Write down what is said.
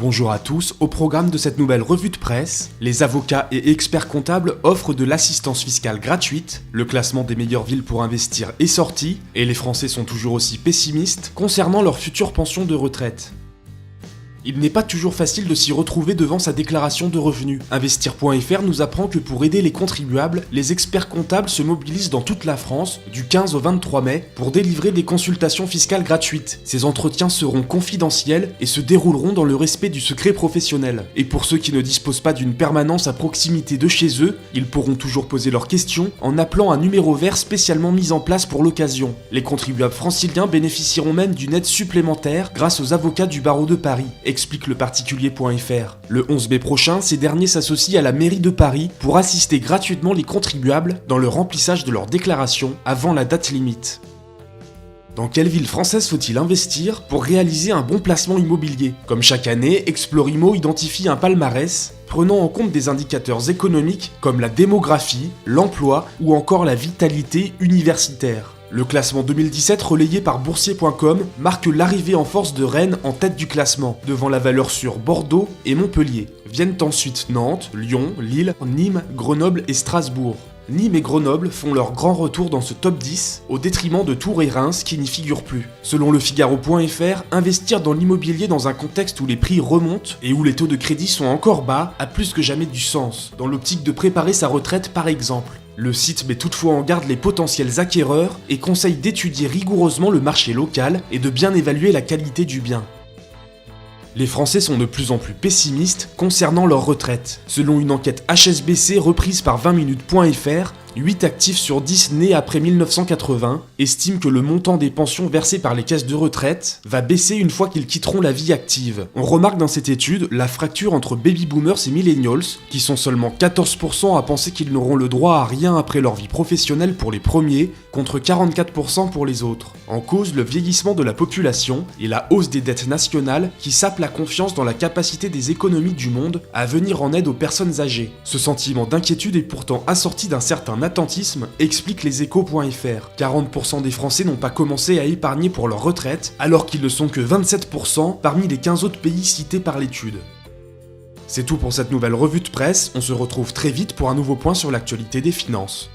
Bonjour à tous, au programme de cette nouvelle revue de presse, les avocats et experts comptables offrent de l'assistance fiscale gratuite, le classement des meilleures villes pour investir est sorti, et les Français sont toujours aussi pessimistes concernant leur future pension de retraite. Il n'est pas toujours facile de s'y retrouver devant sa déclaration de revenus. Investir.fr nous apprend que pour aider les contribuables, les experts comptables se mobilisent dans toute la France, du 15 au 23 mai, pour délivrer des consultations fiscales gratuites. Ces entretiens seront confidentiels et se dérouleront dans le respect du secret professionnel. Et pour ceux qui ne disposent pas d'une permanence à proximité de chez eux, ils pourront toujours poser leurs questions en appelant un numéro vert spécialement mis en place pour l'occasion. Les contribuables franciliens bénéficieront même d'une aide supplémentaire grâce aux avocats du barreau de Paris, explique leparticulier.fr. Le 11 mai prochain, ces derniers s'associent à la mairie de Paris pour assister gratuitement les contribuables dans le remplissage de leur déclaration avant la date limite. Dans quelle ville française faut-il investir pour réaliser un bon placement immobilier ? Comme chaque année, Explorimo identifie un palmarès prenant en compte des indicateurs économiques comme la démographie, l'emploi ou encore la vitalité universitaire. Le classement 2017 relayé par boursier.com marque l'arrivée en force de Rennes en tête du classement, devant la valeur sûre Bordeaux et Montpellier. Viennent ensuite Nantes, Lyon, Lille, Nîmes, Grenoble et Strasbourg. Nîmes et Grenoble font leur grand retour dans ce top 10, au détriment de Tours et Reims qui n'y figurent plus. Selon le Figaro.fr, investir dans l'immobilier dans un contexte où les prix remontent et où les taux de crédit sont encore bas a plus que jamais du sens, dans l'optique de préparer sa retraite par exemple. Le site met toutefois en garde les potentiels acquéreurs et conseille d'étudier rigoureusement le marché local et de bien évaluer la qualité du bien. Les Français sont de plus en plus pessimistes concernant leur retraite. Selon une enquête HSBC reprise par 20minutes.fr, 8 actifs sur 10 nés après 1980 estiment que le montant des pensions versées par les caisses de retraite va baisser une fois qu'ils quitteront la vie active. On remarque dans cette étude la fracture entre baby boomers et millennials, qui sont seulement 14% à penser qu'ils n'auront le droit à rien après leur vie professionnelle pour les premiers, contre 44% pour les autres. En cause, le vieillissement de la population et la hausse des dettes nationales qui sapent la confiance dans la capacité des économies du monde à venir en aide aux personnes âgées. Ce sentiment d'inquiétude est pourtant assorti d'un certain attentisme, explique leséchos.fr. 40% des Français n'ont pas commencé à épargner pour leur retraite, alors qu'ils ne sont que 27% parmi les 15 autres pays cités par l'étude. C'est tout pour cette nouvelle revue de presse, on se retrouve très vite pour un nouveau point sur l'actualité des finances.